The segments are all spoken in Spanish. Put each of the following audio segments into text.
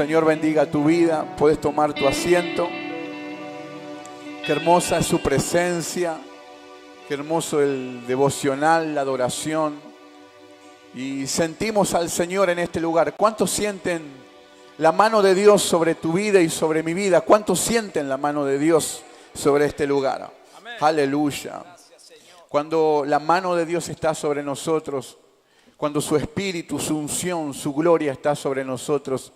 Señor bendiga tu vida. Puedes tomar tu asiento. Qué hermosa es su presencia. Qué hermoso el devocional, la adoración. Y sentimos al Señor en este lugar. ¿Cuántos sienten la mano de Dios sobre tu vida y sobre mi vida? ¿Cuántos sienten la mano de Dios sobre este lugar? Amén. Aleluya. Gracias, cuando la mano de Dios está sobre nosotros, cuando su espíritu, su unción, su gloria está sobre nosotros,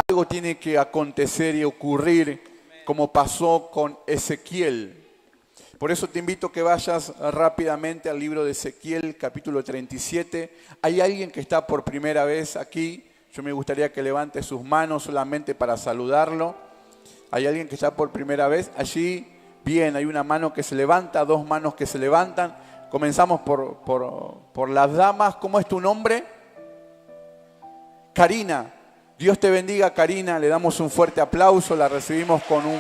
algo tiene que acontecer y ocurrir como pasó con Ezequiel. Por eso te invito a que vayas rápidamente al libro de Ezequiel, capítulo 37. ¿Hay alguien que está por primera vez aquí? Yo me gustaría que levante sus manos solamente para saludarlo. ¿Hay alguien que está por primera vez? Allí, bien, hay una mano que se levanta, dos manos que se levantan. Comenzamos por las damas. ¿Cómo es tu nombre? Karina. Dios te bendiga, Karina. Le damos un fuerte aplauso. La recibimos con un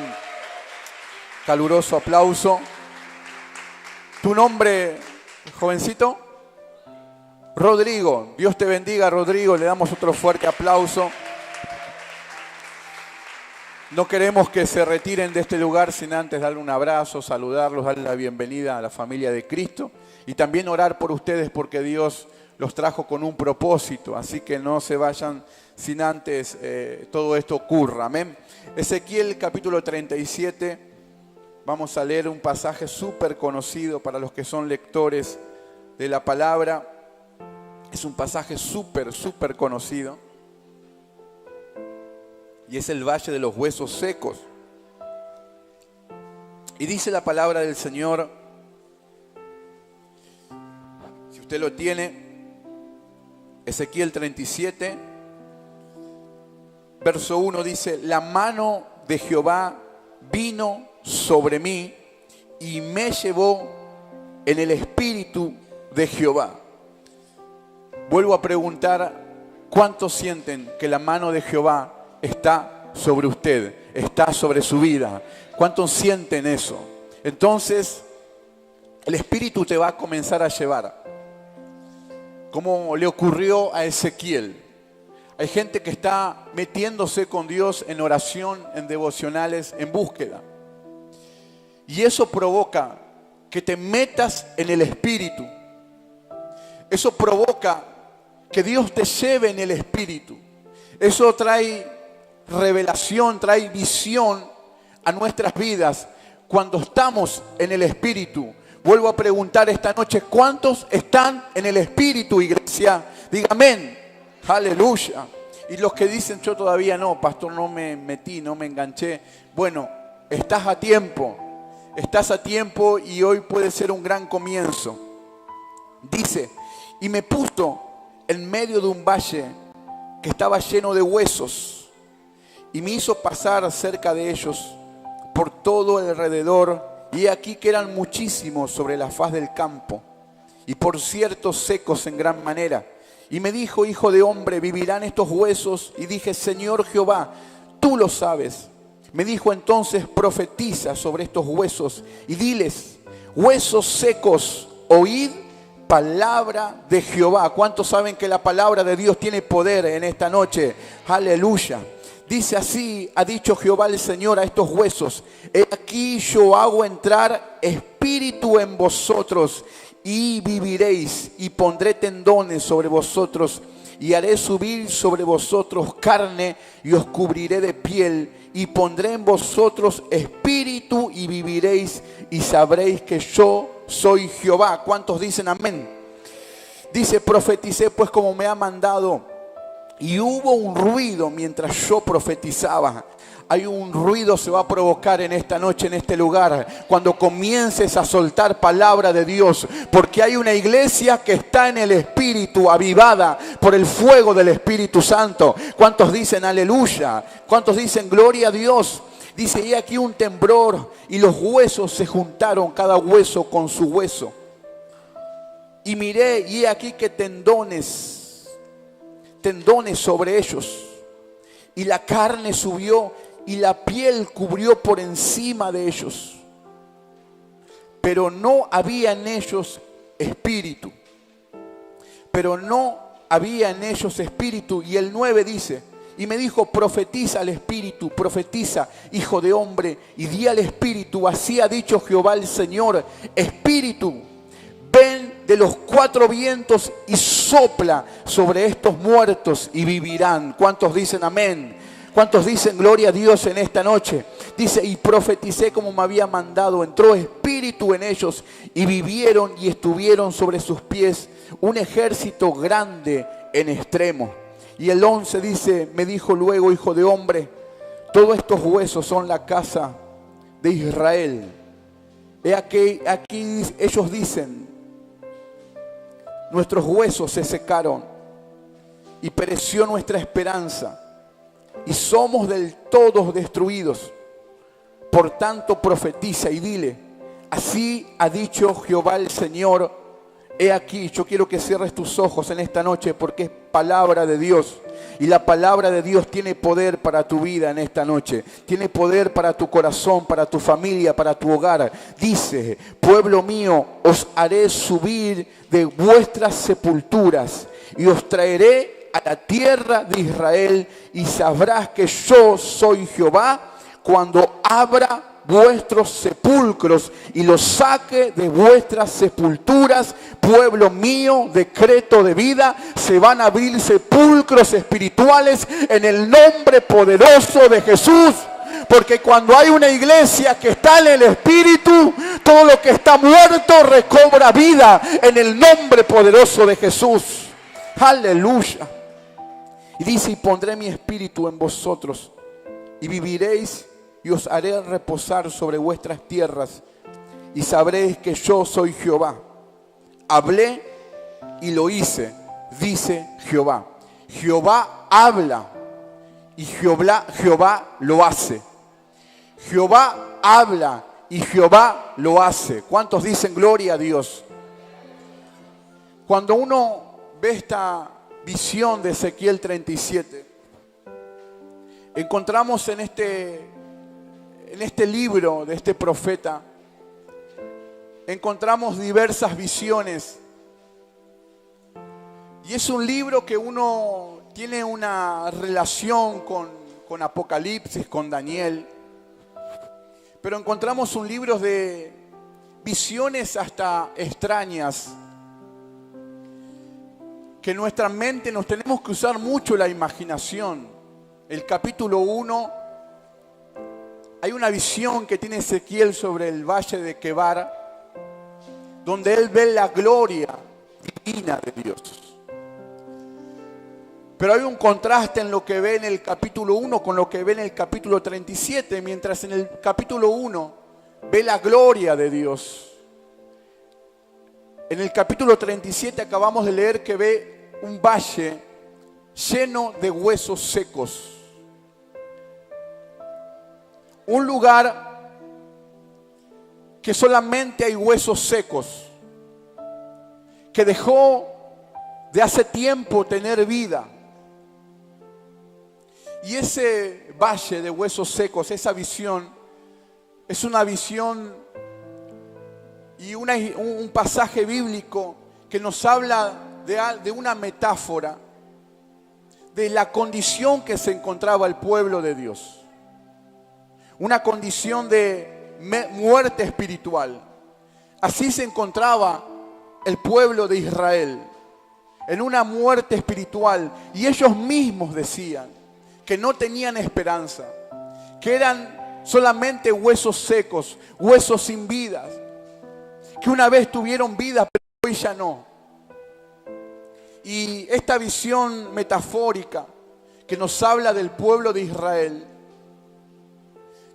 caluroso aplauso. ¿Tu nombre, jovencito? Rodrigo. Dios te bendiga, Rodrigo. Le damos otro fuerte aplauso. No queremos que se retiren de este lugar sin antes darle un abrazo, saludarlos, darle la bienvenida a la familia de Cristo y también orar por ustedes porque Dios los trajo con un propósito. Así que no se vayan sin antes todo esto ocurra. Amén. Ezequiel capítulo 37. Vamos a leer un pasaje súper conocido para los que son lectores de la palabra. Es un pasaje súper conocido. Y es el valle de los huesos secos. Y dice la palabra del Señor, si usted lo tiene, Ezequiel 37, verso 1 dice: la mano de Jehová vino sobre mí y me llevó en el espíritu de Jehová. Vuelvo a preguntar, ¿cuántos sienten que la mano de Jehová está sobre usted, está sobre su vida? ¿Cuántos sienten eso? Entonces, el Espíritu te va a comenzar a llevar, como le ocurrió a Ezequiel. Hay gente que está metiéndose con Dios en oración, en devocionales, en búsqueda. Y eso provoca que te metas en el Espíritu. Eso provoca que Dios te lleve en el Espíritu. Eso trae revelación, trae visión a nuestras vidas cuando estamos en el Espíritu. Vuelvo a preguntar esta noche, ¿cuántos están en el Espíritu, iglesia? Diga amén. Aleluya. Y los que dicen, yo todavía no, pastor, no me metí, no me enganché. Bueno, estás a tiempo y hoy puede ser un gran comienzo. Dice, y me puso en medio de un valle que estaba lleno de huesos, y me hizo pasar cerca de ellos por todo alrededor, y aquí que eran muchísimos sobre la faz del campo, y por cierto secos en gran manera. Y me dijo, hijo de hombre, ¿vivirán estos huesos? Y dije, Señor Jehová, tú lo sabes. Me dijo entonces, profetiza sobre estos huesos y diles, huesos secos, oíd palabra de Jehová. ¿Cuántos saben que la palabra de Dios tiene poder en esta noche? Aleluya. Dice así, ha dicho Jehová el Señor a estos huesos, he aquí yo hago entrar espíritu en vosotros y viviréis, y pondré tendones sobre vosotros y haré subir sobre vosotros carne y os cubriré de piel y pondré en vosotros espíritu y viviréis y sabréis que yo soy Jehová. ¿Cuántos dicen amén? Dice, profeticé pues como me ha mandado. Y hubo un ruido mientras yo profetizaba. Hay un ruido se va a provocar en esta noche, en este lugar, cuando comiences a soltar palabra de Dios, porque hay una iglesia que está en el Espíritu, avivada por el fuego del Espíritu Santo. ¿Cuántos dicen aleluya? ¿Cuántos dicen gloria a Dios? Dice, y aquí un temblor y los huesos se juntaron, cada hueso con su hueso. Y miré, y he aquí que tendones sobre ellos. Y la carne subió y la piel cubrió por encima de ellos. Pero no había en ellos espíritu. Y el 9 dice, Y me dijo, profetiza al Espíritu, profetiza, hijo de hombre, y di al Espíritu, así ha dicho Jehová el Señor, Espíritu, ven de los cuatro vientos y sopla sobre estos muertos y vivirán. ¿Cuántos dicen amén? ¿Cuántos dicen gloria a Dios en esta noche? Dice, y profeticé como me había mandado. Entró espíritu en ellos y vivieron y estuvieron sobre sus pies un ejército grande en extremo. Y el 11 dice, me dijo luego, hijo de hombre, todos estos huesos son la casa de Israel. He aquí ellos dicen, nuestros huesos se secaron y pereció nuestra esperanza y somos del todo destruidos. Por tanto profetiza y dile, así ha dicho Jehová el Señor, he aquí. Yo quiero que cierres tus ojos en esta noche porque es palabra de Dios. Y la palabra de Dios tiene poder para tu vida en esta noche. Tiene poder para tu corazón, para tu familia, para tu hogar. Dice, pueblo mío, os haré subir de vuestras sepulturas y os traeré a la tierra de Israel y sabrás que yo soy Jehová cuando abra vuestros sepulcros y los saque de vuestras sepulturas. Pueblo mío, decreto de vida, se van a abrir sepulcros espirituales en el nombre poderoso de Jesús. Porque cuando hay una iglesia que está en el Espíritu, todo lo que está muerto recobra vida en el nombre poderoso de Jesús. Aleluya. Y dice, y pondré mi espíritu en vosotros y viviréis y os haré reposar sobre vuestras tierras y sabréis que yo soy Jehová. Hablé y lo hice, dice Jehová. Jehová habla y Jehová lo hace. Jehová habla y Jehová lo hace. ¿Cuántos dicen gloria a Dios? Cuando uno ve esta visión de Ezequiel 37, encontramos en este libro de este profeta, encontramos diversas visiones. Y es un libro que uno tiene una relación con Apocalipsis, con Daniel. Pero encontramos un libro de visiones hasta extrañas, que en nuestra mente nos tenemos que usar mucho la imaginación. El capítulo 1, hay una visión que tiene Ezequiel sobre el valle de Quebar, donde él ve la gloria divina de Dios. Pero hay un contraste en lo que ve en el capítulo 1 con lo que ve en el capítulo 37, mientras en el capítulo 1 ve la gloria de Dios. En el capítulo 37 acabamos de leer que ve un valle lleno de huesos secos. Un lugar que solamente hay huesos secos, que dejó de hace tiempo tener vida. Y ese valle de huesos secos, esa visión, es una visión y un pasaje bíblico que nos habla de una metáfora de la condición que se encontraba el pueblo de Dios. Una condición de muerte espiritual. Así se encontraba el pueblo de Israel, en una muerte espiritual. Y ellos mismos decían que no tenían esperanza, que eran solamente huesos secos, huesos sin vida, que una vez tuvieron vida, pero hoy ya no. Y esta visión metafórica que nos habla del pueblo de Israel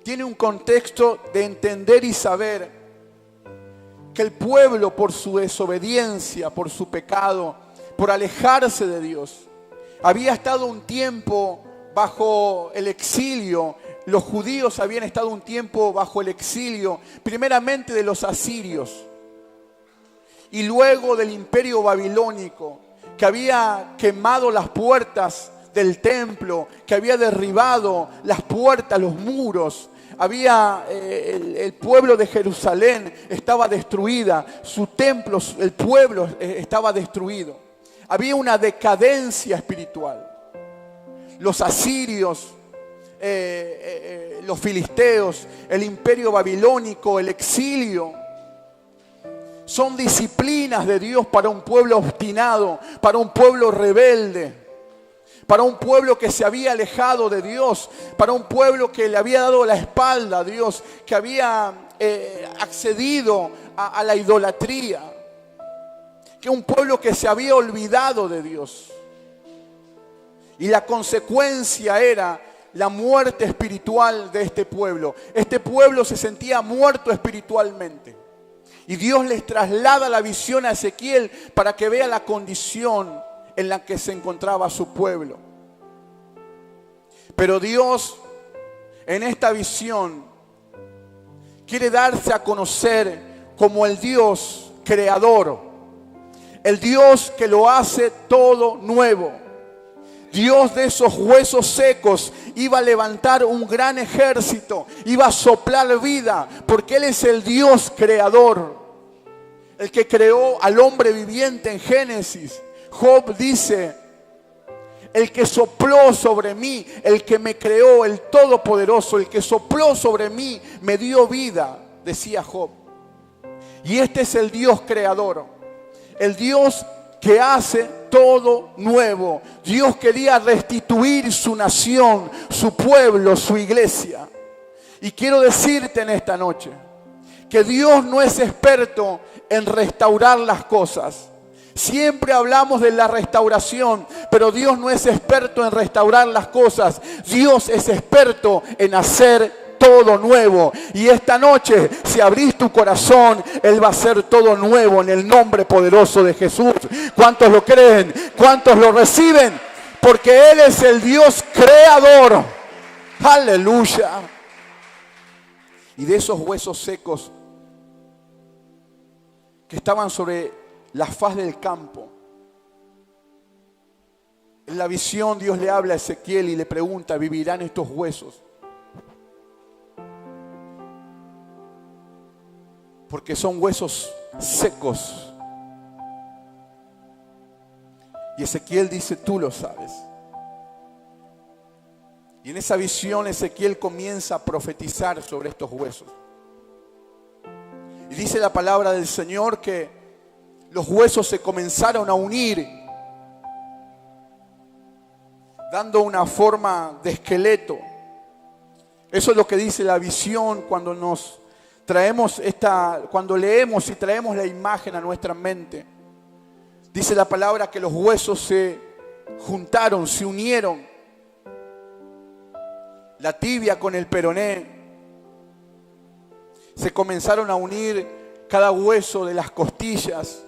tiene un contexto de entender y saber que el pueblo, por su desobediencia, por su pecado, por alejarse de Dios, había estado un tiempo bajo el exilio. Los judíos habían estado un tiempo bajo el exilio, primeramente de los asirios y luego del imperio babilónico, que había quemado las puertas del templo, que había derribado las puertas, los muros. El pueblo de Jerusalén estaba destruida, su templo, el pueblo estaba destruido. Había una decadencia espiritual. los asirios, los filisteos, el imperio babilónico, el exilio. Son disciplinas de Dios para un pueblo obstinado, para un pueblo rebelde, para un pueblo que se había alejado de Dios, para un pueblo que le había dado la espalda a Dios, que había accedido a la idolatría, que un pueblo que se había olvidado de Dios. Y la consecuencia era la muerte espiritual de este pueblo. Este pueblo se sentía muerto espiritualmente. Y Dios les traslada la visión a Ezequiel para que vea la condición en la que se encontraba su pueblo. Pero Dios, en esta visión, quiere darse a conocer como el Dios creador, el Dios que lo hace todo nuevo. Dios de esos huesos secos iba a levantar un gran ejército, iba a soplar vida, porque Él es el Dios creador, el que creó al hombre viviente en Génesis. Job dice: el que sopló sobre mí, el que me creó, el Todopoderoso, el que sopló sobre mí, me dio vida, decía Job. Y este es el Dios creador, el Dios que hace todo nuevo. Dios quería restituir su nación, su pueblo, su iglesia. Y quiero decirte en esta noche que Dios no es experto en restaurar las cosas. Siempre hablamos de la restauración, pero Dios no es experto en restaurar las cosas. Dios es experto en hacer todo nuevo. Y esta noche, si abrís tu corazón, Él va a hacer todo nuevo en el nombre poderoso de Jesús. ¿Cuántos lo creen? ¿Cuántos lo reciben? Porque Él es el Dios creador. Aleluya. Y de esos huesos secos que estaban sobre la faz del campo, en la visión Dios le habla a Ezequiel y le pregunta: ¿vivirán estos huesos? Porque son huesos secos. Y Ezequiel dice: tú lo sabes. Y en esa visión Ezequiel comienza a profetizar sobre estos huesos. Y dice la palabra del Señor que los huesos se comenzaron a unir, dando una forma de esqueleto. Eso es lo que dice la visión cuando cuando leemos y traemos la imagen a nuestra mente. Dice la palabra que los huesos se juntaron, se unieron. La tibia con el peroné. Se comenzaron a unir cada hueso de las costillas.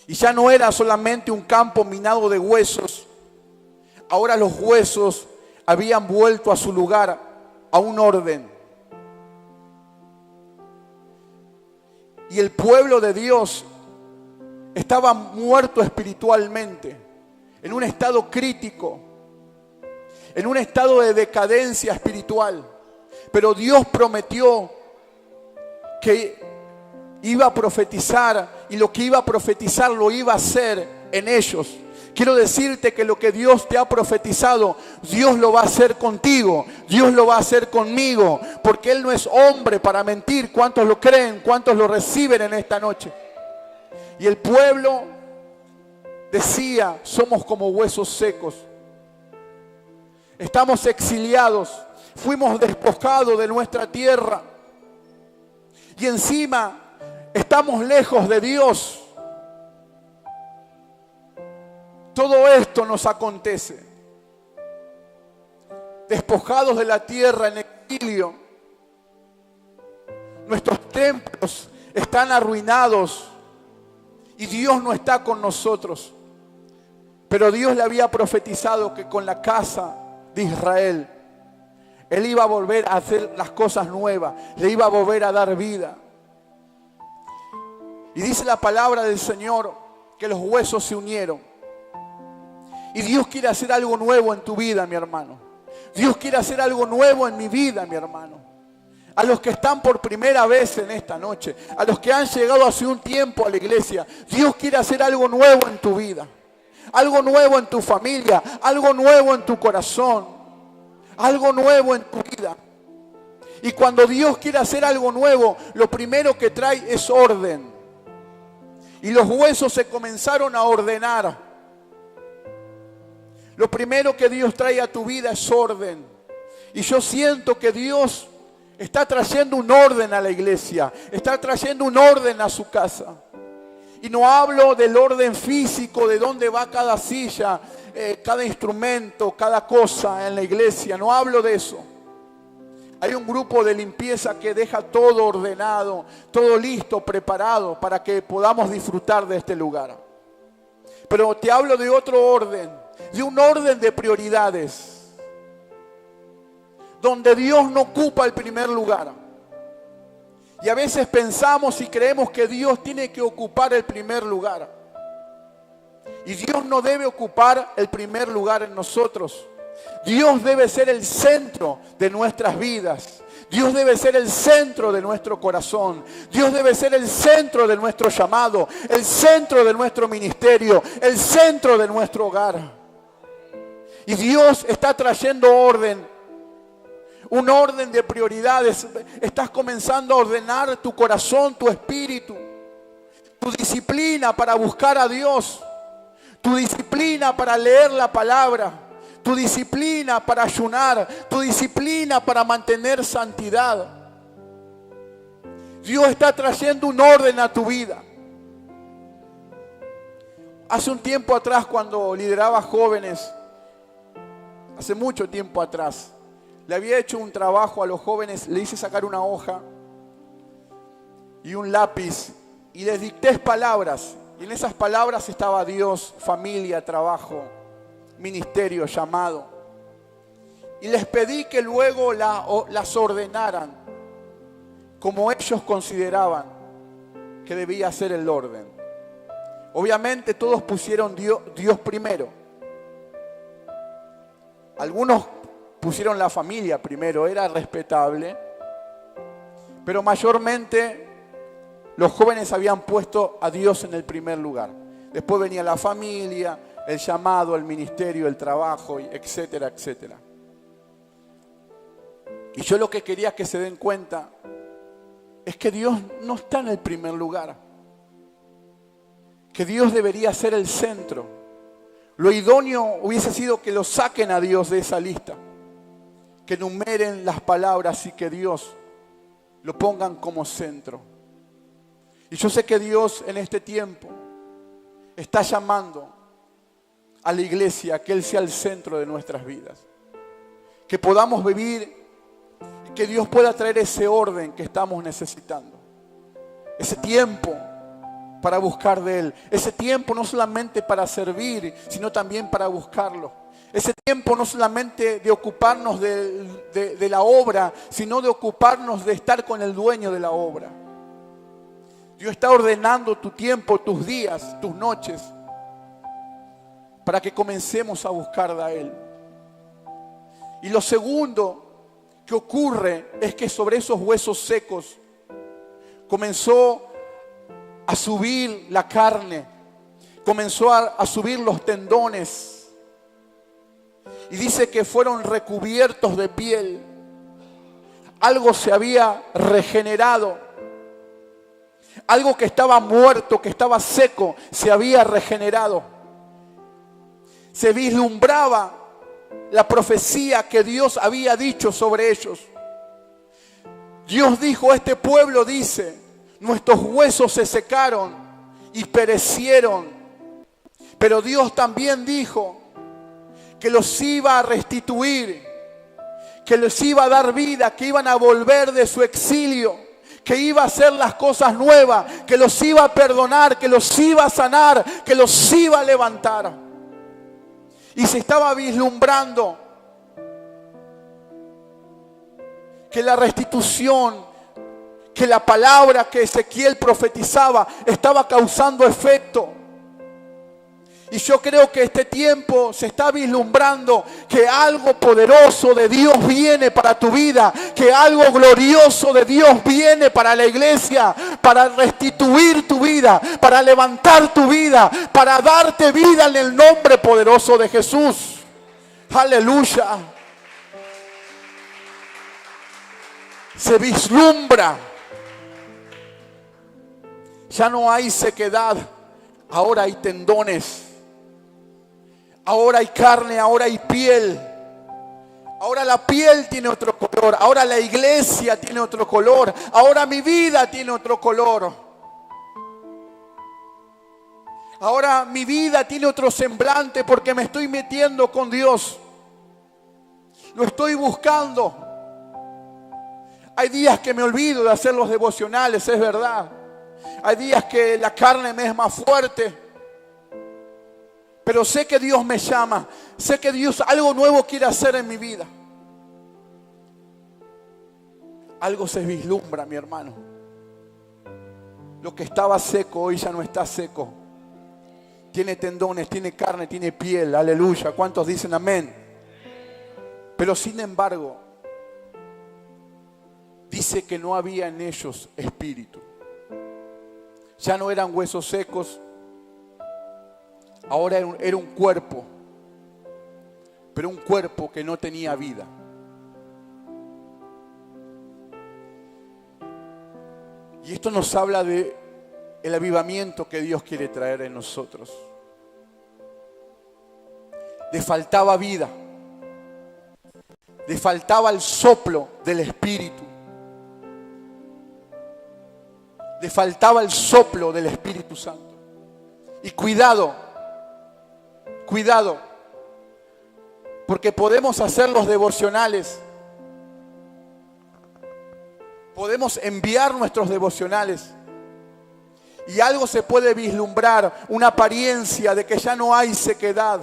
Y ya no era solamente un campo minado de huesos. Ahora los huesos habían vuelto a su lugar, a un orden. Y el pueblo de Dios estaba muerto espiritualmente, en un estado crítico, en un estado de decadencia espiritual. Pero Dios prometió que iba a profetizar, y lo que iba a profetizar lo iba a hacer en ellos. Quiero decirte que lo que Dios te ha profetizado, Dios lo va a hacer contigo, Dios lo va a hacer conmigo, porque Él no es hombre para mentir. ¿Cuántos lo creen? ¿Cuántos lo reciben en esta noche? Y el pueblo decía: somos como huesos secos. Estamos exiliados, fuimos despojados de nuestra tierra. Y encima estamos lejos de Dios. Todo esto nos acontece. Despojados de la tierra, en exilio. Nuestros templos están arruinados y Dios no está con nosotros. Pero Dios le había profetizado que con la casa de Israel Él iba a volver a hacer las cosas nuevas, le iba a volver a dar vida. Y dice la palabra del Señor que los huesos se unieron. Y Dios quiere hacer algo nuevo en tu vida, mi hermano. Dios quiere hacer algo nuevo en mi vida, mi hermano. A los que están por primera vez en esta noche, a los que han llegado hace un tiempo a la iglesia, Dios quiere hacer algo nuevo en tu vida. algo nuevo en tu familia, algo nuevo en tu corazón, algo nuevo en tu vida. Y cuando Dios quiere hacer algo nuevo, lo primero que trae es orden. Y los huesos se comenzaron a ordenar. Lo primero que Dios trae a tu vida es orden. Y yo siento que Dios está trayendo un orden a la iglesia, está trayendo un orden a su casa. Y no hablo del orden físico, de dónde va cada silla, cada instrumento, cada cosa en la iglesia. No hablo de eso. Hay un grupo de limpieza que deja todo ordenado, todo listo, preparado para que podamos disfrutar de este lugar. Pero te hablo de otro orden, de un orden de prioridades, donde Dios no ocupa el primer lugar. Y a veces pensamos y creemos que Dios tiene que ocupar el primer lugar. Y Dios no debe ocupar el primer lugar en nosotros. Dios debe ser el centro de nuestras vidas. Dios debe ser el centro de nuestro corazón. Dios debe ser el centro de nuestro llamado, el centro de nuestro ministerio, el centro de nuestro hogar. Y Dios está trayendo orden, un orden de prioridades. Estás comenzando a ordenar tu corazón, tu espíritu, tu disciplina para buscar a Dios, tu disciplina para leer la palabra, tu disciplina para ayunar, tu disciplina para mantener santidad. Dios está trayendo un orden a tu vida. Hace un tiempo atrás, cuando lideraba jóvenes, hace mucho tiempo atrás, le había hecho un trabajo a los jóvenes, le hice sacar una hoja y un lápiz y les dicté palabras. Y en esas palabras estaba Dios, familia, trabajo, ministerio, llamado. Y les pedí que luego las ordenaran como ellos consideraban que debía ser el orden. Obviamente todos pusieron Dios primero. Algunos pusieron la familia primero, era respetable. Pero mayormente los jóvenes habían puesto a Dios en el primer lugar. Después venía la familia, el llamado, el ministerio, el trabajo, etcétera, etcétera. Y yo lo que quería que se den cuenta es que Dios no está en el primer lugar. Que Dios debería ser el centro. Lo idóneo hubiese sido que lo saquen a Dios de esa lista. Que enumeren las palabras y que Dios lo pongan como centro. Y yo sé que Dios en este tiempo está llamando a la iglesia, que Él sea el centro de nuestras vidas. Que podamos vivir y que Dios pueda traer ese orden que estamos necesitando. Ese tiempo para buscar de Él. Ese tiempo no solamente para servir, sino también para buscarlo. Ese tiempo no solamente de ocuparnos de la obra, sino de ocuparnos de estar con el dueño de la obra. Dios está ordenando tu tiempo, tus días, tus noches, para que comencemos a buscar de Él. Y lo segundo que ocurre es que sobre esos huesos secos comenzó a subir la carne, comenzó a subir los tendones. Y dice que fueron recubiertos de piel. Algo se había regenerado. Algo que estaba muerto, que estaba seco, se había regenerado. Se vislumbraba la profecía que Dios había dicho sobre ellos. Dios dijo, este pueblo dice, nuestros huesos se secaron y perecieron. Pero Dios también dijo que los iba a restituir, que les iba a dar vida, que iban a volver de su exilio, que iba a hacer las cosas nuevas, que los iba a perdonar, que los iba a sanar, que los iba a levantar. Y se estaba vislumbrando que la restitución, que la palabra que Ezequiel profetizaba estaba causando efecto. Y yo creo que este tiempo se está vislumbrando que algo poderoso de Dios viene para tu vida, que algo glorioso de Dios viene para la iglesia, para restituir tu vida, para levantar tu vida, para darte vida en el nombre poderoso de Jesús. Aleluya. Se vislumbra. Ya no hay sequedad, ahora hay tendones. Ahora hay carne, ahora hay piel. Ahora la piel tiene otro color. Ahora la iglesia tiene otro color. Ahora mi vida tiene otro color. Ahora mi vida tiene otro semblante porque me estoy metiendo con Dios. Lo estoy buscando. Hay días que me olvido de hacer los devocionales, es verdad. Hay días que la carne me es más fuerte. Pero sé que Dios me llama. Sé que Dios algo nuevo quiere hacer en mi vida. Algo se vislumbra, mi hermano. Lo que estaba seco hoy ya no está seco. Tiene tendones, tiene carne, tiene piel. Aleluya. ¿Cuántos dicen amén? Pero sin embargo, dice que no había en ellos espíritu. Ya no eran huesos secos. Ahora era un cuerpo, pero un cuerpo que no tenía vida. Y esto nos habla de el avivamiento que Dios quiere traer en nosotros. Le faltaba vida, le faltaba el soplo del Espíritu, le faltaba el soplo del Espíritu Santo. Y cuidado, porque podemos hacer los devocionales, podemos enviar nuestros devocionales y algo se puede vislumbrar, una apariencia de que ya no hay sequedad.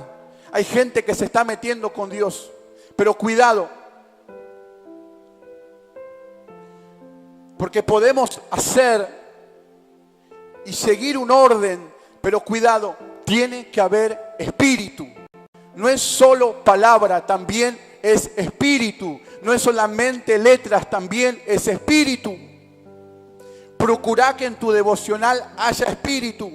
Hay gente que se está metiendo con Dios, pero cuidado, porque podemos hacer y seguir un orden, pero cuidado, tiene que haber espíritu. No es solo palabra, también es espíritu. No es solamente letras, también es espíritu. Procura que en tu devocional haya espíritu,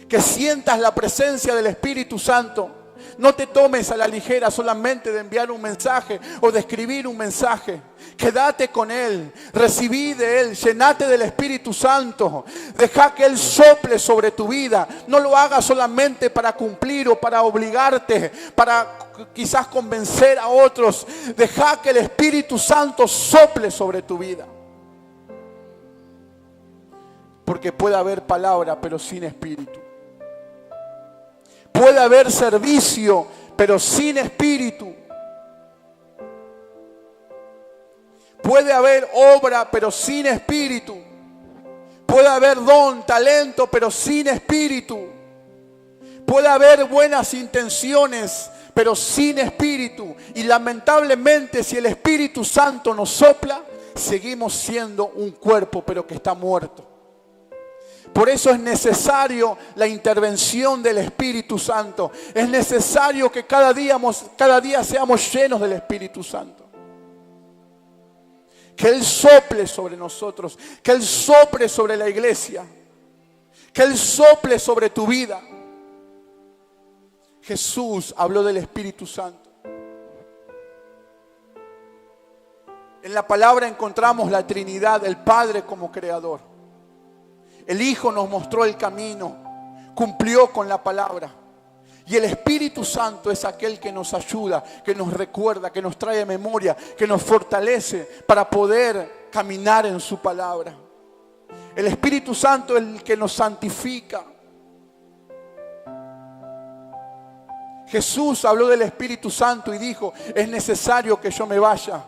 que sientas la presencia del Espíritu Santo. No te tomes a la ligera solamente de enviar un mensaje o de escribir un mensaje. Quédate con Él, recibí de Él, llenate del Espíritu Santo. Deja que Él sople sobre tu vida. No lo hagas solamente para cumplir o para obligarte, para quizás convencer a otros. Deja que el Espíritu Santo sople sobre tu vida. Porque puede haber palabra, pero sin espíritu. Puede haber servicio, pero sin espíritu. Puede haber obra, pero sin espíritu. Puede haber don, talento, pero sin espíritu. Puede haber buenas intenciones, pero sin espíritu. Y lamentablemente, si el Espíritu Santo nos sopla, seguimos siendo un cuerpo, pero que está muerto. Por eso es necesario la intervención del Espíritu Santo. Es necesario que cada día seamos llenos del Espíritu Santo. Que Él sople sobre nosotros. Que Él sople sobre la iglesia. Que Él sople sobre tu vida. Jesús habló del Espíritu Santo. En la palabra encontramos la Trinidad, el Padre como creador. El Hijo nos mostró el camino, cumplió con la palabra. Y el Espíritu Santo es aquel que nos ayuda, que nos recuerda, que nos trae memoria, que nos fortalece para poder caminar en su palabra. El Espíritu Santo es el que nos santifica. Jesús habló del Espíritu Santo y dijo: es necesario que yo me vaya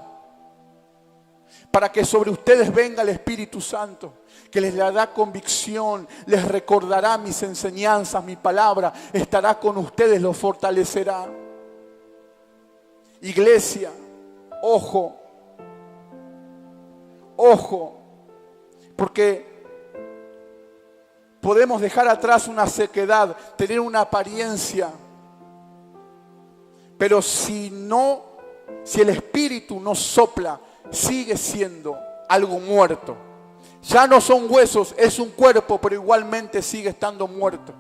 para que sobre ustedes venga el Espíritu Santo, que les dará convicción, les recordará mis enseñanzas, mi palabra, estará con ustedes, los fortalecerá. Iglesia, ojo, Podemos dejar atrás una sequedad, tener una apariencia. Pero si el Espíritu no sopla, sigue siendo algo muerto. Ya no son huesos, es un cuerpo, pero igualmente sigue estando muerto.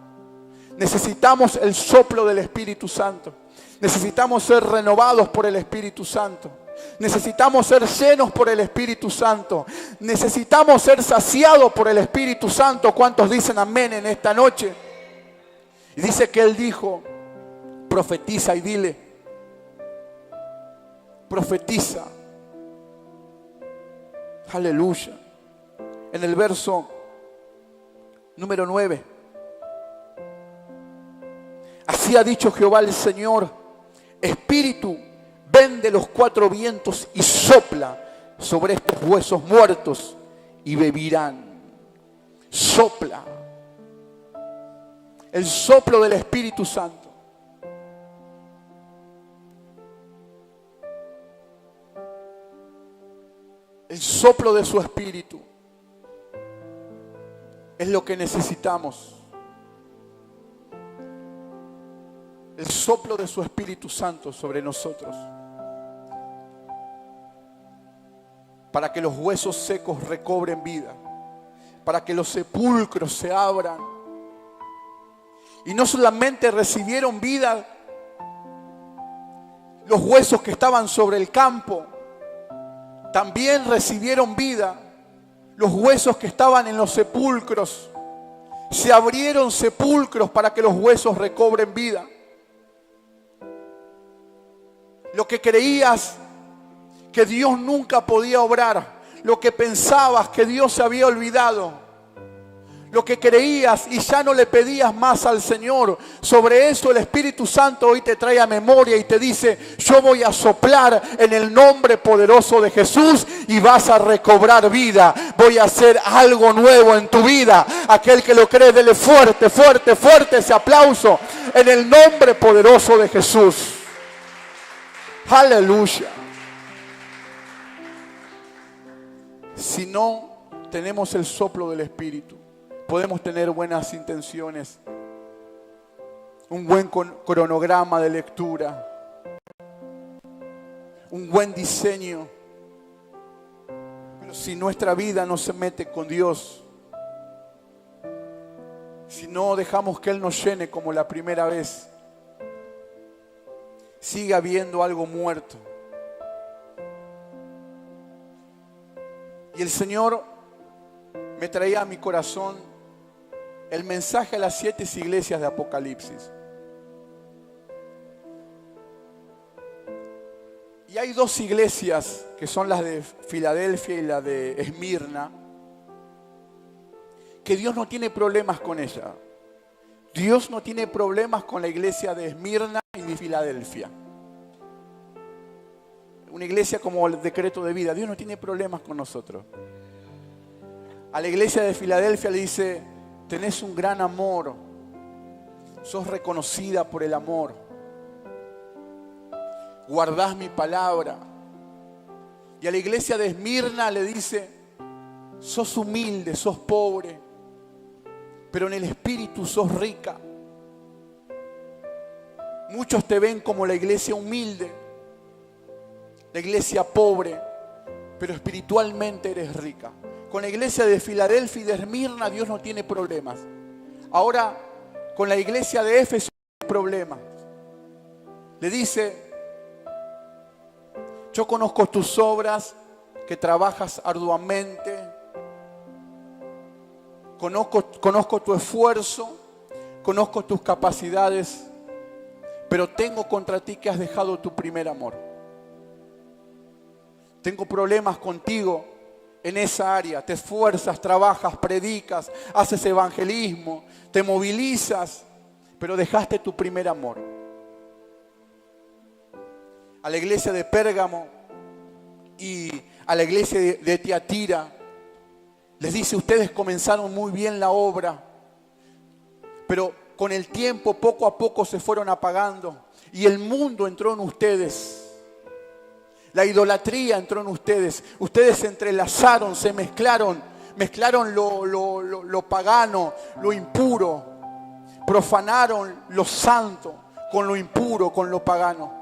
Necesitamos el soplo del Espíritu Santo. Necesitamos ser renovados por el Espíritu Santo. Necesitamos ser llenos por el Espíritu Santo. Necesitamos ser saciados por el Espíritu Santo. ¿Cuántos dicen amén en esta noche? Y dice que Él dijo, profetiza y dile. Profetiza. Aleluya. En el verso número 9. Así ha dicho Jehová el Señor, Espíritu, ven de los cuatro vientos y sopla sobre estos huesos muertos y beberán. Sopla. El soplo del Espíritu Santo. El soplo de su Espíritu es lo que necesitamos. El soplo de su Espíritu Santo sobre nosotros. Para que los huesos secos recobren vida. Para que los sepulcros se abran. Y no solamente recibieron vida los huesos que estaban sobre el campo. También recibieron vida los huesos que estaban en los sepulcros. Se abrieron sepulcros para que los huesos recobren vida. Lo que creías que Dios nunca podía obrar, lo que pensabas que Dios se había olvidado, lo que creías y ya no le pedías más al Señor, sobre eso el Espíritu Santo hoy te trae a memoria y te dice, yo voy a soplar en el nombre poderoso de Jesús y vas a recobrar vida. Voy a hacer algo nuevo en tu vida. Aquel que lo cree, dele fuerte, fuerte, fuerte ese aplauso en el nombre poderoso de Jesús. Aleluya. Si no tenemos el soplo del Espíritu, podemos tener buenas intenciones, un buen cronograma de lectura, un buen diseño, pero si nuestra vida no se mete con Dios, si no dejamos que Él nos llene como la primera vez, sigue habiendo algo muerto. Y el Señor me traía a mi corazón el mensaje a las 7 iglesias de Apocalipsis. Y hay 2 iglesias que son las de Filadelfia y la de Esmirna, que Dios no tiene problemas con ella. Dios no tiene problemas con la iglesia de Esmirna y de Filadelfia. Una iglesia como el decreto de vida. Dios no tiene problemas con nosotros. A la iglesia de Filadelfia le dice, tenés un gran amor. Sos reconocida por el amor. Guardás mi palabra. Y a la iglesia de Esmirna le dice, sos humilde, sos pobre, pero en el espíritu sos rica. Muchos te ven como la iglesia humilde, la iglesia pobre, pero espiritualmente eres rica. Con la iglesia de Filadelfia y de Esmirna Dios no tiene problemas. Ahora, con la iglesia de Éfeso hay problemas. Le dice, yo conozco tus obras, que trabajas arduamente. Conozco tu esfuerzo, conozco tus capacidades, pero tengo contra ti que has dejado tu primer amor. Tengo problemas contigo en esa área. Te esfuerzas, trabajas, predicas, haces evangelismo, te movilizas, pero dejaste tu primer amor. A la iglesia de Pérgamo y a la iglesia de Tiatira les dice, ustedes comenzaron muy bien la obra, pero con el tiempo poco a poco se fueron apagando y el mundo entró en ustedes. La idolatría entró en ustedes. Ustedes se entrelazaron, se mezclaron, Mezclaron lo pagano, lo impuro. Profanaron lo santo con lo impuro, con lo pagano.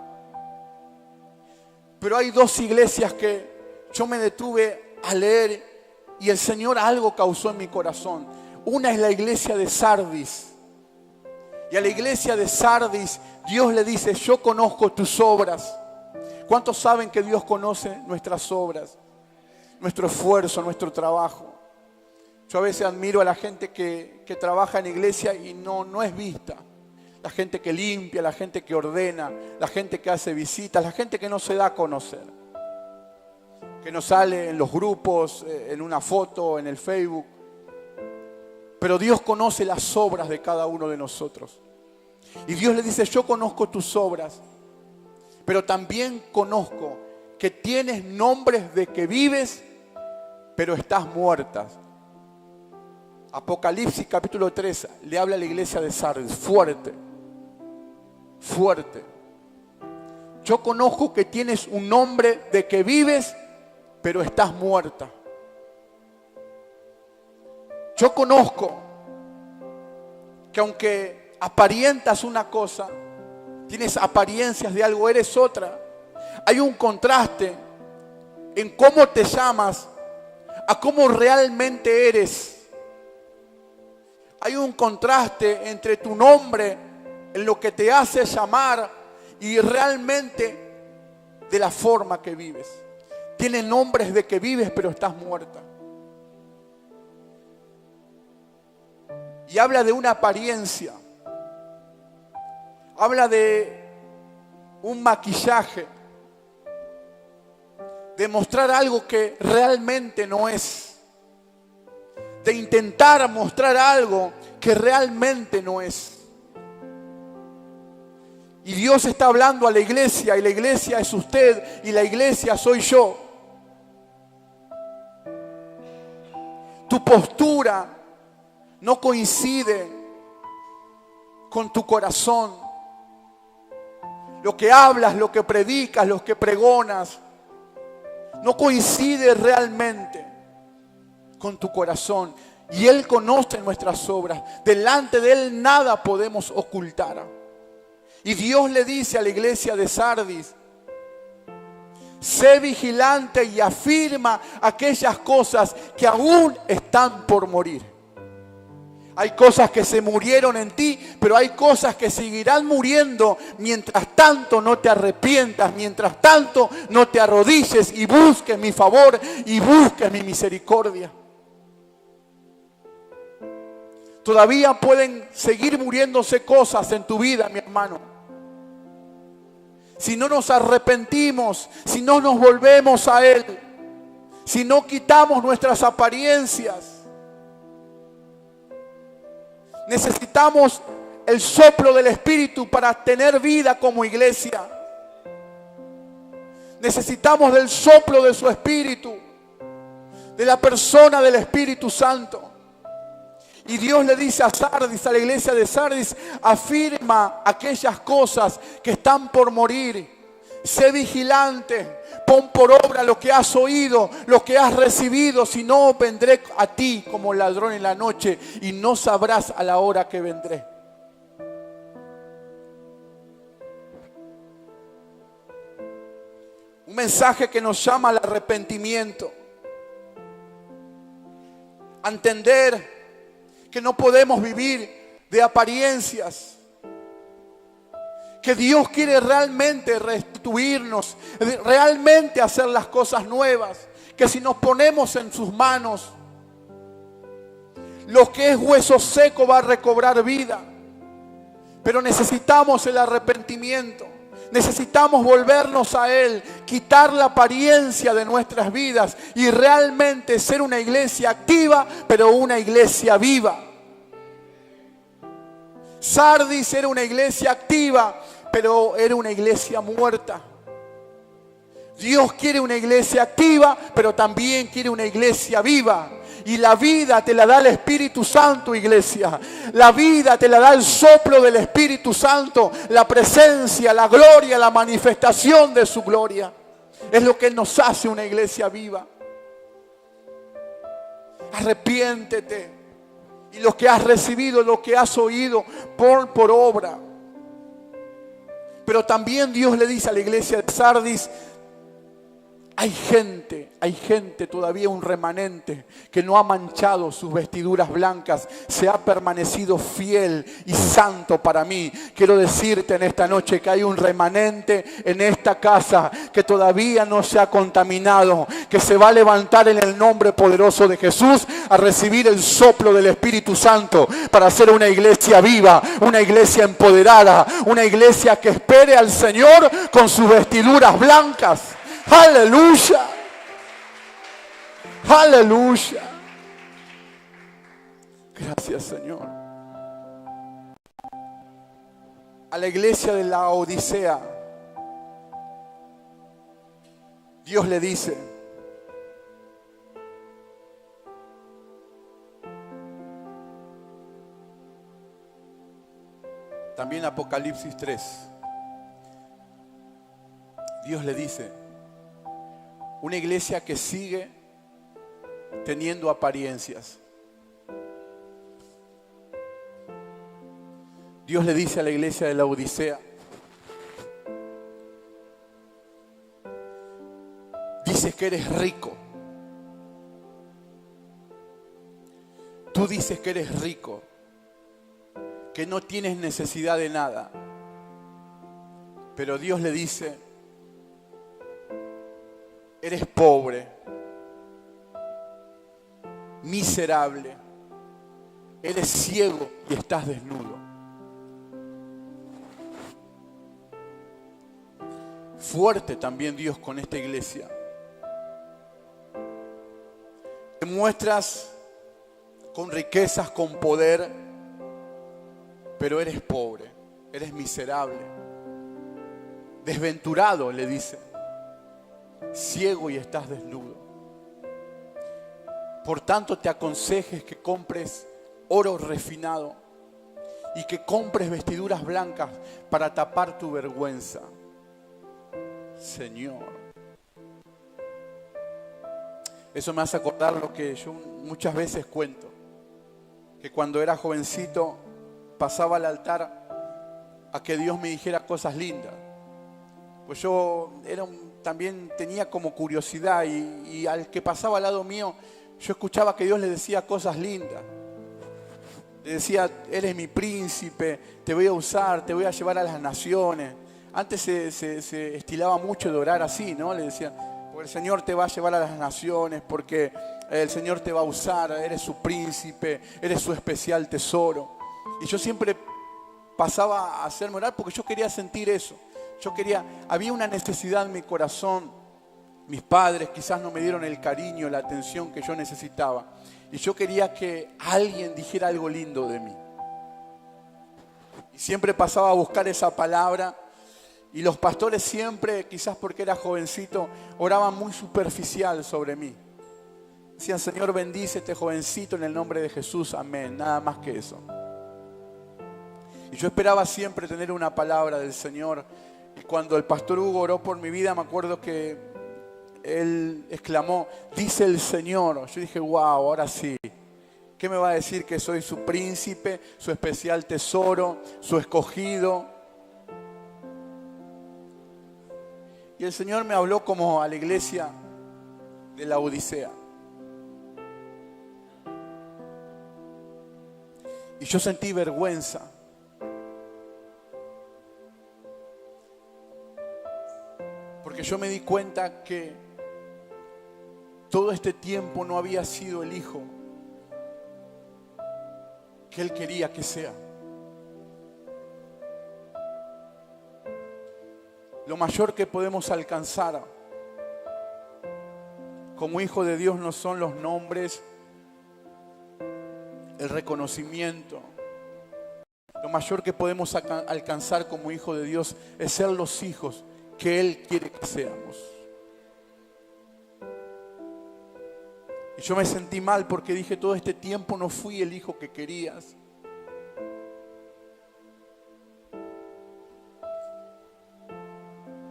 Pero hay dos iglesias que yo me detuve a leer y el Señor algo causó en mi corazón. Una es la iglesia de Sardis. Y a la iglesia de Sardis Dios le dice: yo conozco tus obras. ¿Cuántos saben que Dios conoce nuestras obras? Nuestro esfuerzo, nuestro trabajo. Yo a veces admiro a la gente que trabaja en iglesia y no es vista. La gente que limpia, la gente que ordena, la gente que hace visitas, la gente que no se da a conocer. Que no sale en los grupos, en una foto, en el Facebook. Pero Dios conoce las obras de cada uno de nosotros. Y Dios le dice: yo conozco tus obras, pero también conozco que tienes nombres de que vives, pero estás muertas. Apocalipsis capítulo 3 le habla a la iglesia de Sardis, fuerte. Yo conozco que tienes un nombre de que vives, pero estás muerta. Yo conozco que aunque aparentas una cosa, tienes apariencias de algo, eres otra. Hay un contraste en cómo te llamas a cómo realmente eres. Hay un contraste entre tu nombre, en lo que te hace llamar, y realmente de la forma que vives. Tienes nombres de que vives, pero estás muerta. Y habla de una apariencia. Habla de un maquillaje. De mostrar algo que realmente no es. De intentar mostrar algo que realmente no es. Y Dios está hablando a la iglesia, y la iglesia es usted, y la iglesia soy yo. Tu postura no coincide con tu corazón. Lo que hablas, lo que predicas, lo que pregonas, no coincide realmente con tu corazón. Y Él conoce nuestras obras. Delante de Él nada podemos ocultar. Y Dios le dice a la iglesia de Sardis: sé vigilante y afirma aquellas cosas que aún están por morir. Hay cosas que se murieron en ti, pero hay cosas que seguirán muriendo mientras tanto no te arrepientas, mientras tanto no te arrodilles y busques mi favor y busques mi misericordia. Todavía pueden seguir muriéndose cosas en tu vida, mi hermano. Si no nos arrepentimos, si no nos volvemos a Él, si no quitamos nuestras apariencias. Necesitamos el soplo del Espíritu para tener vida como iglesia. Necesitamos del soplo de su Espíritu, de la persona del Espíritu Santo. Y Dios le dice a Sardis, a la iglesia de Sardis: afirma aquellas cosas que están por morir. Sé vigilante, pon por obra lo que has oído, lo que has recibido, si no vendré a ti como ladrón en la noche y no sabrás a la hora que vendré. Un mensaje que nos llama al arrepentimiento, a entender que no podemos vivir de apariencias. Que Dios quiere realmente restituirnos, realmente hacer las cosas nuevas. Que si nos ponemos en sus manos, lo que es hueso seco va a recobrar vida. Pero necesitamos el arrepentimiento. Necesitamos volvernos a Él, quitar la apariencia de nuestras vidas y realmente ser una iglesia activa, pero una iglesia viva. Sardis era una iglesia activa, pero era una iglesia muerta. Dios quiere una iglesia activa, pero también quiere una iglesia viva. Y la vida te la da el Espíritu Santo, iglesia. La vida te la da el soplo del Espíritu Santo, la presencia, la gloria, la manifestación de su gloria. Es lo que nos hace una iglesia viva. arrepiéntete. Y lo que has recibido, lo que has oído, pon por obra. Pero también Dios le dice a la iglesia de Sardis, hay gente, todavía un remanente que no ha manchado sus vestiduras blancas, se ha permanecido fiel y santo para mí. Quiero decirte en esta noche que hay un remanente en esta casa que todavía no se ha contaminado, que se va a levantar en el nombre poderoso de Jesús a recibir el soplo del Espíritu Santo para hacer una iglesia viva, una iglesia empoderada, una iglesia que espere al Señor con sus vestiduras blancas. Aleluya, aleluya. Gracias, Señor. A la iglesia de la Odisea, Dios le dice: también Apocalipsis 3, Dios le dice, una iglesia que sigue teniendo apariencias. Dios le dice a la iglesia de la Odisea, dices que eres rico. Tú dices que eres rico, que no tienes necesidad de nada. Pero Dios le dice, eres pobre, miserable, eres ciego y estás desnudo. Fuerte también Dios con esta iglesia. Te muestras con riquezas, con poder, pero eres pobre, eres miserable, desventurado, le dice. Ciego y estás desnudo. Por tanto te aconsejes que compres oro refinado y que compres vestiduras blancas para tapar tu vergüenza. Señor, eso me hace acordar lo que yo muchas veces cuento, que cuando era jovencito pasaba al altar a que Dios me dijera cosas lindas. Pues yo también tenía como curiosidad y al que pasaba al lado mío, yo escuchaba que Dios le decía cosas lindas. Le decía, eres mi príncipe, te voy a usar, te voy a llevar a las naciones. Antes se estilaba mucho de orar así, ¿no? Le decían, porque el Señor te va a llevar a las naciones, porque el Señor te va a usar, eres su príncipe, eres su especial tesoro. Y yo siempre pasaba a hacerme orar porque yo quería sentir eso. Había una necesidad en mi corazón. Mis padres quizás no me dieron el cariño, la atención que yo necesitaba. Y yo quería que alguien dijera algo lindo de mí. Y siempre pasaba a buscar esa palabra. Y los pastores siempre, quizás porque era jovencito, oraban muy superficial sobre mí. Decían, Señor, bendice a este jovencito en el nombre de Jesús. Amén. Nada más que eso. Y yo esperaba siempre tener una palabra del Señor. Y cuando el pastor Hugo oró por mi vida, me acuerdo que él exclamó, dice el Señor. Yo dije, wow, ahora sí. ¿Qué me va a decir? Que soy su príncipe, su especial tesoro, su escogido. Y el Señor me habló como a la iglesia de la Odisea. Y yo sentí vergüenza. Porque yo me di cuenta que todo este tiempo no había sido el hijo que Él quería que sea. Lo mayor que podemos alcanzar como hijo de Dios no son los nombres, el reconocimiento. Lo mayor que podemos alcanzar como hijo de Dios es ser los hijos que Él quiere que seamos. Y yo me sentí mal porque dije, todo este tiempo no fui el hijo que querías.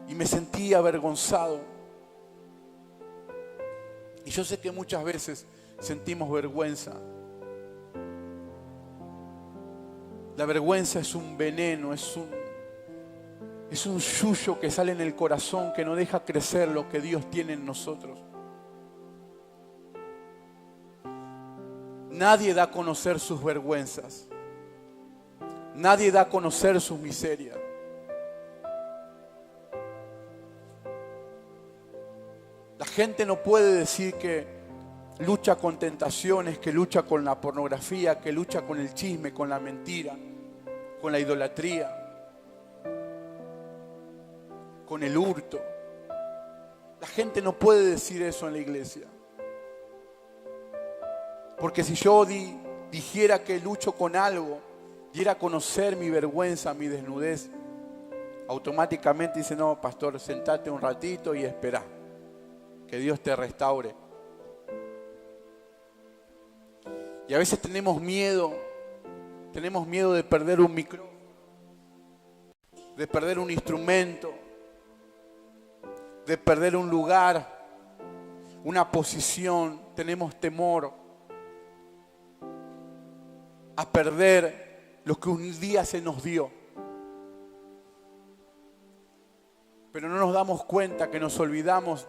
Y me sentí avergonzado. Y yo sé que muchas veces sentimos vergüenza. La vergüenza es un veneno, es un yuyo que sale en el corazón que no deja crecer lo que Dios tiene en nosotros. Nadie da a conocer sus vergüenzas. Nadie da a conocer sus miserias. La gente no puede decir que lucha con tentaciones, que lucha con la pornografía, que lucha con el chisme, con la mentira, con la idolatría, con el hurto. La gente no puede decir eso en la iglesia. Porque si yo dijera que lucho con algo, diera a conocer mi vergüenza, mi desnudez, automáticamente dice, no, pastor, sentate un ratito y espera que Dios te restaure. Y a veces tenemos miedo de perder un micrófono, de perder un instrumento, de perder un lugar, una posición. Tenemos temor a perder lo que un día se nos dio. Pero no nos damos cuenta que nos olvidamos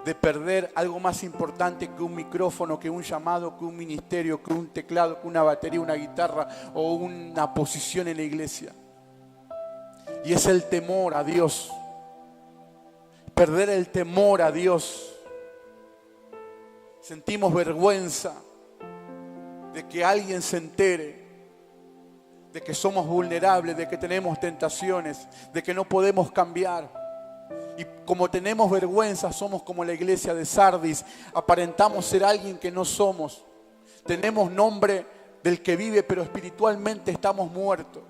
de perder algo más importante que un micrófono, que un llamado, que un ministerio, que un teclado, que una batería, una guitarra o una posición en la iglesia. Y es el temor a Dios. Perder el temor a Dios. Sentimos vergüenza de que alguien se entere, de que somos vulnerables, de que tenemos tentaciones, de que no podemos cambiar. Y como tenemos vergüenza, somos como la iglesia de Sardis, aparentamos ser alguien que no somos. Tenemos nombre del que vive, pero espiritualmente estamos muertos.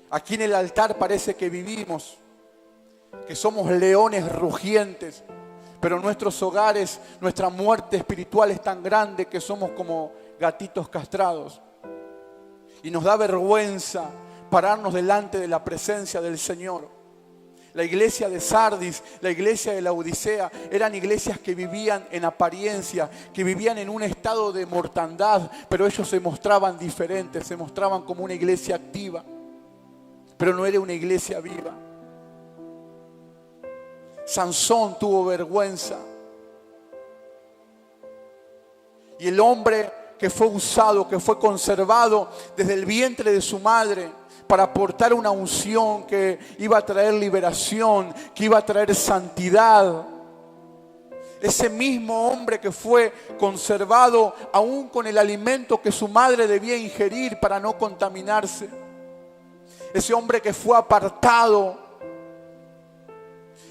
Aquí en el altar parece que vivimos, que somos leones rugientes, pero en nuestros hogares, nuestra muerte espiritual es tan grande que somos como gatitos castrados. Y nos da vergüenza pararnos delante de la presencia del Señor. La iglesia de Sardis, la iglesia de la Odisea, eran iglesias que vivían en apariencia, que vivían en un estado de mortandad, pero ellos se mostraban diferentes, se mostraban como una iglesia activa, pero no era una iglesia viva. Sansón tuvo vergüenza. Y el hombre que fue usado, que fue conservado desde el vientre de su madre para aportar una unción que iba a traer liberación, que iba a traer santidad. Ese mismo hombre que fue conservado aún con el alimento que su madre debía ingerir para no contaminarse. Ese hombre que fue apartado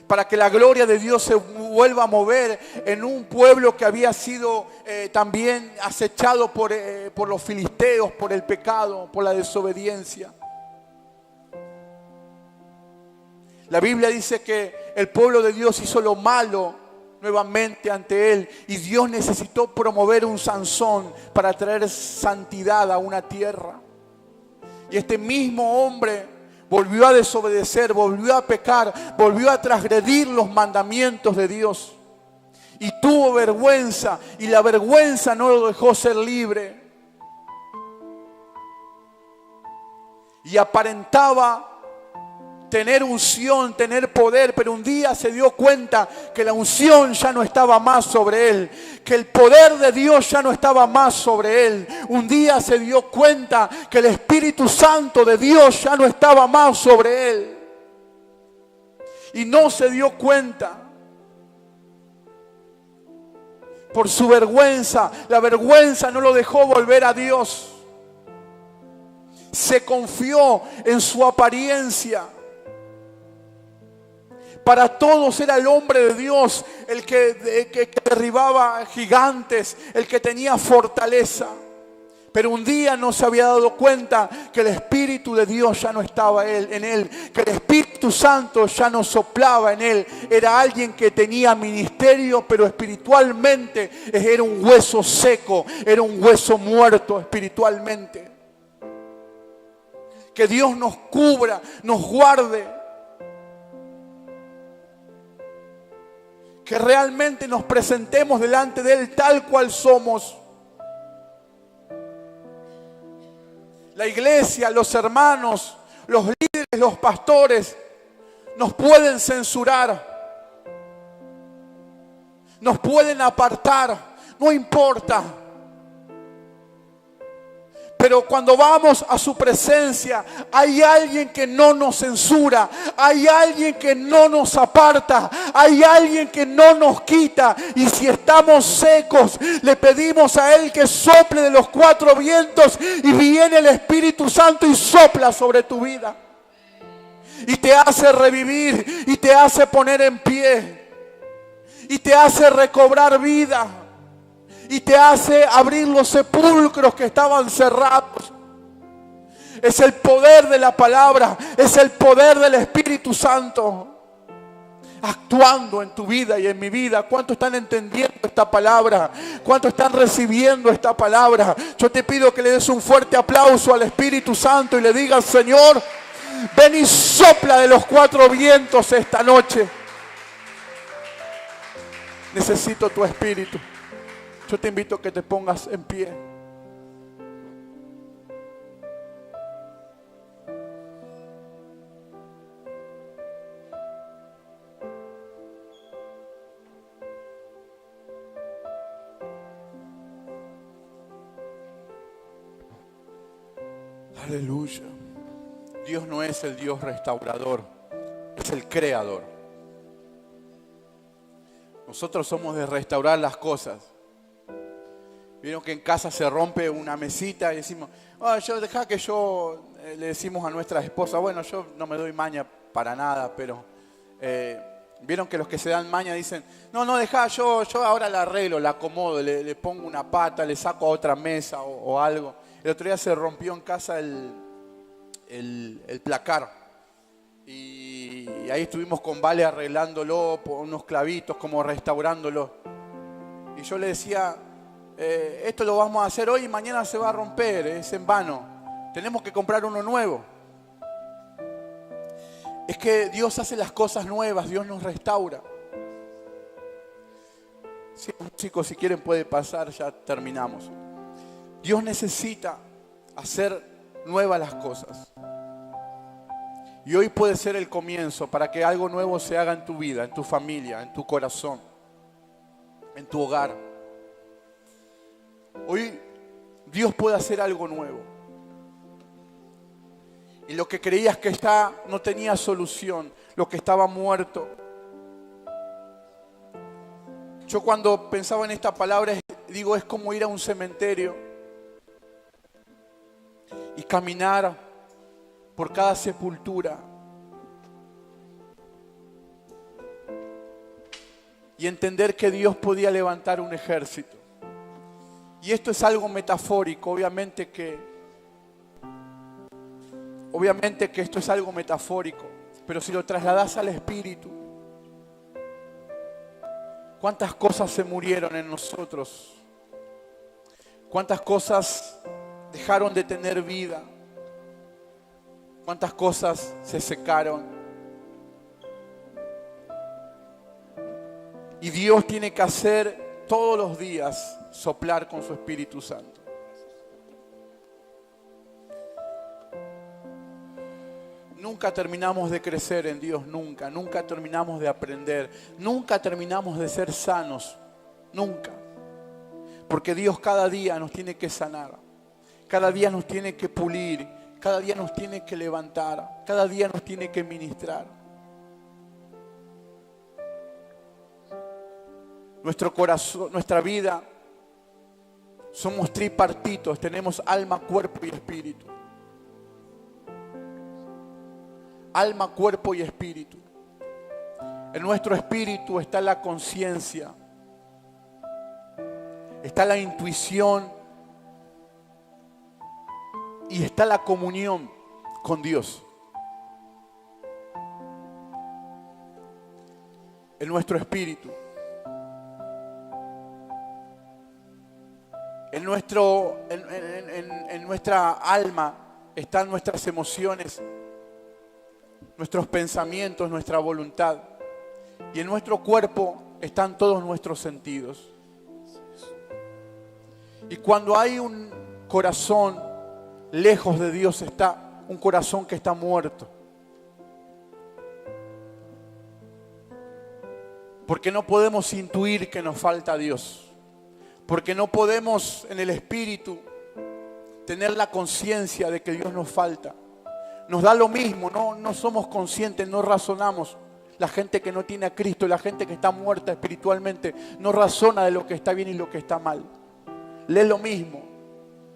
para que la gloria de Dios se vuelva a mover en un pueblo que había sido también acechado por los filisteos, por el pecado, por la desobediencia. La Biblia dice que el pueblo de Dios hizo lo malo nuevamente ante él y Dios necesitó promover un Sansón para traer santidad a una tierra. Y este mismo hombre volvió a desobedecer, volvió a pecar, volvió a transgredir los mandamientos de Dios. Y tuvo vergüenza, y la vergüenza no lo dejó ser libre. Y aparentaba tener unción, tener poder, pero un día se dio cuenta que la unción ya no estaba más sobre él, que el poder de Dios ya no estaba más sobre él. Un día se dio cuenta que el Espíritu Santo de Dios ya no estaba más sobre él. Y no se dio cuenta por su vergüenza. La vergüenza no lo dejó volver a Dios. Se confió en su apariencia. Para todos era el hombre de Dios, el que derribaba gigantes, el que tenía fortaleza. Pero un día no se había dado cuenta que el Espíritu de Dios ya no estaba en él, que el Espíritu Santo ya no soplaba en él. Era alguien que tenía ministerio, pero espiritualmente era un hueso seco, era un hueso muerto espiritualmente. Que Dios nos cubra, nos guarde. que realmente nos presentemos delante de Él tal cual somos. La iglesia, los hermanos, los líderes, los pastores nos pueden censurar, nos pueden apartar, no importa. Pero cuando vamos a su presencia, hay alguien que no nos censura, hay alguien que no nos aparta, hay alguien que no nos quita. Y si estamos secos, le pedimos a Él que sople de los cuatro vientos y viene el Espíritu Santo y sopla sobre tu vida. Y te hace revivir, y te hace poner en pie, y te hace recobrar vida. Y te hace abrir los sepulcros que estaban cerrados. Es el poder de la palabra, es el poder del Espíritu Santo actuando en tu vida y en mi vida. ¿Cuántos están entendiendo esta palabra? ¿Cuántos están recibiendo esta palabra? Yo te pido que le des un fuerte aplauso al Espíritu Santo y le digas: Señor, ven y sopla de los cuatro vientos esta noche. Necesito tu Espíritu. Yo te invito a que te pongas en pie. Aleluya. Dios no es el Dios restaurador, es el creador. Nosotros somos de restaurar las cosas. Vieron que en casa se rompe una mesita y decimos: deja que yo, le decimos a nuestra esposa, bueno, yo no me doy maña para nada, pero vieron que los que se dan maña dicen: no, deja, yo ahora la arreglo, la acomodo, le pongo una pata, le saco a otra mesa o algo. El otro día se rompió en casa el placar y ahí estuvimos con Vale arreglándolo, por unos clavitos, como restaurándolo. Y yo le decía: esto lo vamos a hacer hoy y mañana se va a romper, es en vano. Tenemos que comprar uno nuevo. Es que Dios hace las cosas nuevas, Dios nos restaura. Sí, chicos, si quieren puede pasar, ya terminamos. Dios necesita hacer nuevas las cosas. Y hoy puede ser el comienzo para que algo nuevo se haga en tu vida, en tu familia, en tu corazón, en tu hogar. Hoy Dios puede hacer algo nuevo. Y lo que creías que no tenía solución, lo que estaba muerto. Yo cuando pensaba en esta palabra, digo, es como ir a un cementerio y caminar por cada sepultura y entender que Dios podía levantar un ejército. Y esto es algo metafórico, obviamente que esto es algo metafórico, pero si lo trasladas al Espíritu, ¿cuántas cosas se murieron en nosotros? ¿Cuántas cosas dejaron de tener vida? ¿Cuántas cosas se secaron? Y Dios tiene que hacer todos los días soplar con su Espíritu Santo. Nunca terminamos de crecer en Dios, nunca terminamos de aprender, nunca terminamos de ser sanos, nunca. Porque Dios cada día nos tiene que sanar, cada día nos tiene que pulir, cada día nos tiene que levantar, cada día nos tiene que ministrar. Nuestro corazón, nuestra vida, somos tripartitos, tenemos alma, cuerpo y espíritu. Alma, cuerpo y espíritu. En nuestro espíritu está la conciencia, está la intuición y está la comunión con Dios. En nuestro espíritu. En nuestra alma están nuestras emociones, nuestros pensamientos, nuestra voluntad. Y en nuestro cuerpo están todos nuestros sentidos. Y cuando hay un corazón lejos de Dios, está un corazón que está muerto. Porque no podemos intuir que nos falta Dios. Porque no podemos en el espíritu tener la conciencia de que Dios nos falta. Nos da lo mismo, no somos conscientes, no razonamos. La gente que no tiene a Cristo, la gente que está muerta espiritualmente, no razona de lo que está bien y lo que está mal. Le es lo mismo.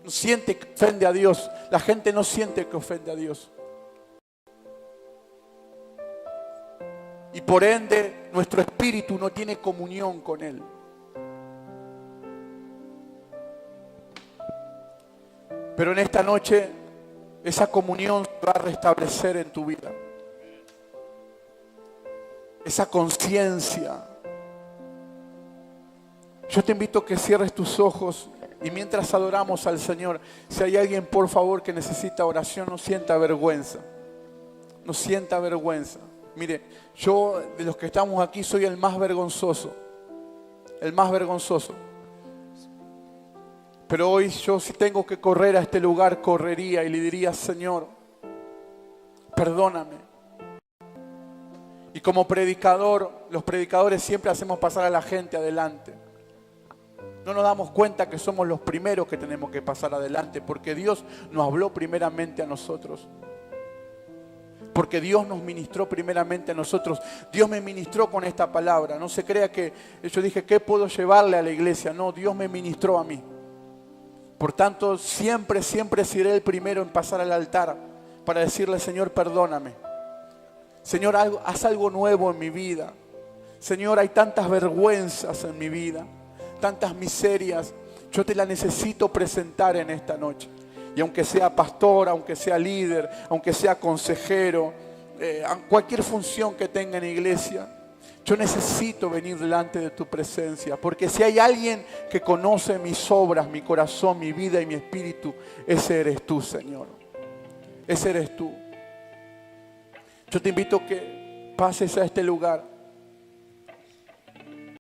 No siente que ofende a Dios. La gente no siente que ofende a Dios. Y por ende, nuestro espíritu no tiene comunión con Él. Pero en esta noche, esa comunión se va a restablecer en tu vida. Esa conciencia. Yo te invito a que cierres tus ojos y mientras adoramos al Señor, si hay alguien por favor que necesita oración, no sienta vergüenza. No sienta vergüenza. Mire, yo de los que estamos aquí soy el más vergonzoso. El más vergonzoso. Pero hoy yo si tengo que correr a este lugar, correría y le diría, Señor, perdóname. Y como predicador, los predicadores siempre hacemos pasar a la gente adelante. No nos damos cuenta que somos los primeros que tenemos que pasar adelante, porque Dios nos habló primeramente a nosotros. Porque Dios nos ministró primeramente a nosotros. Dios me ministró con esta palabra. No se crea que yo dije, ¿qué puedo llevarle a la iglesia? No, Dios me ministró a mí. Por tanto, siempre seré el primero en pasar al altar para decirle, Señor, perdóname. Señor, haz algo nuevo en mi vida. Señor, hay tantas vergüenzas en mi vida, tantas miserias. Yo te la necesito presentar en esta noche. Y aunque sea pastor, aunque sea líder, aunque sea consejero, cualquier función que tenga en la iglesia, yo necesito venir delante de tu presencia. Porque si hay alguien que conoce mis obras, mi corazón, mi vida y mi espíritu, ese eres tú, Señor. Ese eres tú. Yo te invito a que pases a este lugar.